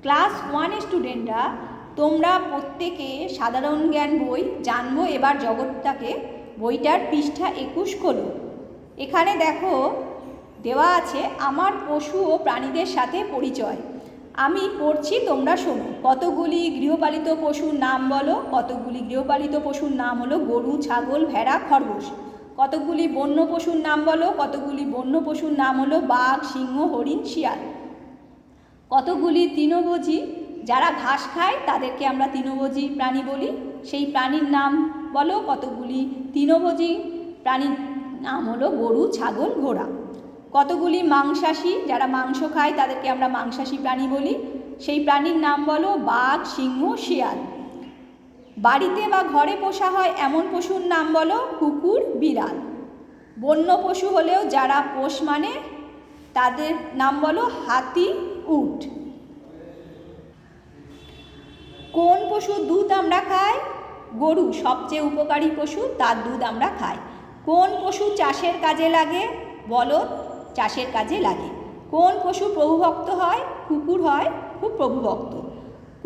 Class 1 স্টুডেন্টরা তোমরা প্রত্যেকে সাধারণ জ্ঞান বই জানবো এবার জগৎটাকে বইটার পৃষ্ঠা 21 খোলো। এখানে দেখো দেওয়া আছে আমার পশু ও প্রাণীদের সাথে পরিচয়। আমি পড়ছি, তোমরা শোনো। কতগুলি গৃহপালিত পশুর নাম বলো। কতগুলি গৃহপালিত পশুর নাম হলো গরু, ছাগল, ভেড়া, খরগোশ। কতগুলি বন্য পশুর নাম বলো। কতগুলি বন্য পশুর নাম হলো বাঘ, সিংহ, হরিণ, শিয়াল। কতগুলি তৃণভোজী যারা ঘাস খায় তাদেরকে আমরা তৃণভোজী প্রাণী বলি, সেই প্রাণীর নাম বলো। কতগুলি তৃণভোজী প্রাণীর নাম হলো গরু, ছাগল, ঘোড়া। কতগুলি মাংসাশী যারা মাংস খায় তাদেরকে আমরা মাংসাশী প্রাণী বলি, সেই প্রাণীর নাম বলো বাঘ, সিংহ, শিয়াল। বাড়িতে বা ঘরে পোষা হয় এমন পশুর নাম বলো কুকুর, বিড়াল। বন্য পশু হলেও যারা পোষ মানে তাদের নাম বলো হাতি, উট। কোন পশুর দুধ আমরা খাই? গরু সবচেয়ে উপকারী পশু, তার দুধ আমরা খাই। কোন পশু চাষের কাজে লাগে? বলদ চাষের কাজে লাগে। কোন পশু প্রভুভক্ত হয়? কুকুর হয় খুব প্রভুভক্ত।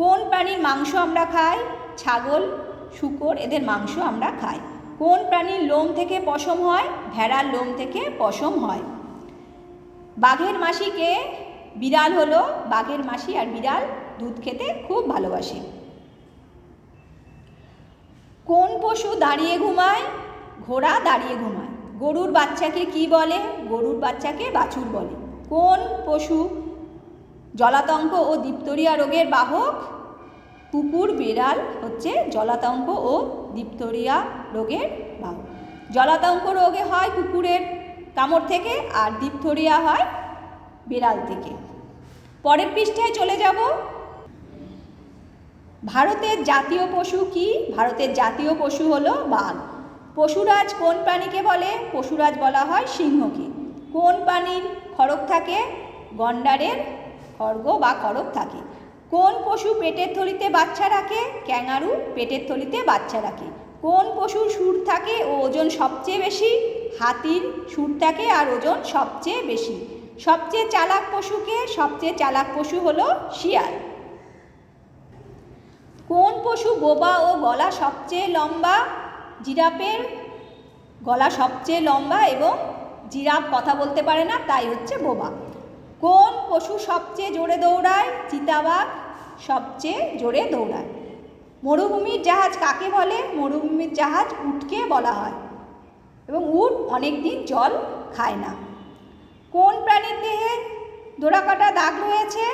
কোন প্রাণীর মাংস আমরা খাই? ছাগল, শূকর, এদের মাংস আমরা খাই। কোন প্রাণীর লোম থেকে পশম হয়? ভেড়ার লোম থেকে পশম হয়। বাঘের মাসিকে? বিড়াল হলো বাঘের মাসি, আর বিড়াল দুধ খেতে খুব ভালোবাসে। কোন পশু দাঁড়িয়ে ঘুমায়? ঘোড়া দাঁড়িয়ে ঘুমায়। গরুর বাচ্চাকে কি বলে? গরুর বাচ্চাকে বাছুর বলে। কোন পশু জলাতঙ্ক ও ডিপথেরিয়া রোগের বাহক? কুকুর, বিড়াল হচ্ছে জলাতঙ্ক ও ডিপথেরিয়া রোগের বাহক। জলাতঙ্ক রোগে হয় কুকুরের কামড় থেকে, আর ডিপথেরিয়া হয় বিড়াল থেকে। পরের পৃষ্ঠায় চলে যাব। ভারতের জাতীয় পশু কি? ভারতের জাতীয় পশু হলো বাঘ। পশুরাজ কোন প্রাণীকে বলে? পশুরাজ বলা হয় সিংহকে। কোন প্রাণীর খড়গ থাকে? গন্ডারের খড়গ বা খড়গ থাকে। কোন পশু পেটের থলিতে বাচ্চা রাখে? ক্যাঙ্গারু পেটের থলিতে বাচ্চা রাখে। কোন পশুর সুর থাকে ও ওজন সবচেয়ে বেশি? হাতির সুর থাকে আর ওজন সবচেয়ে বেশি। সবচেয়ে চালাক পশুকে? সবচেয়ে চালাক পশু হলো শিয়াল। কোন পশু বোবা ও গলা সবচেয়ে লম্বা? জিরাফের গলা সবচেয়ে লম্বা এবং জিরাফ কথা বলতে পারে না, তাই হচ্ছে বোবা। কোন পশু সবচেয়ে জোরে দৌড়ায়? চিতাবাঘ সবচেয়ে জোরে দৌড়ায়। মরুভূমির জাহাজ কাকে বলে? মরুভূমির জাহাজ উটকে বলা হয়, এবং উট অনেক দিন জল খায় না। কোন প্রাণীর দেহে ডোরাকাটা দাগ রয়েছে?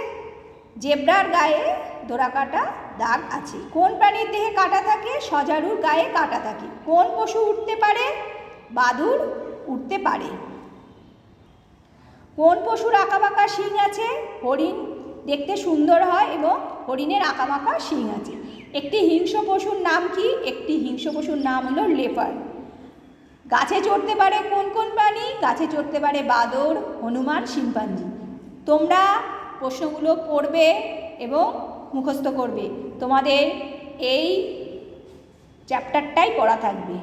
জেব্রার গায়ে ডোরাকাটা দাগ আছে। কোন প্রাণীর দেহে কাঁটা থাকে? সজারুর গায়ে কাঁটা থাকে। কোন পশু উঠতে পারে? বাদুড় উঠতে পারে। কোন পশুর আঁকাবাঁকা শিং আছে? হরিণ দেখতে সুন্দর হয় এবং হরিণের আঁকাবাঁকা শিং আছে। একটি হিংস্র পশুর নাম কি? একটি হিংস্র পশুর নাম হলো লেপার্ড। গাছে চড়তে পারে কোন কোন প্রাণী? গাছে চড়তে পারে বাদর, হনুমান, শিম্পাঞ্জি। তোমরা প্রশ্নগুলো পড়বে এবং মুখস্থ করবে। তোমাদের এই চ্যাপ্টারটাই পড়া থাকবে।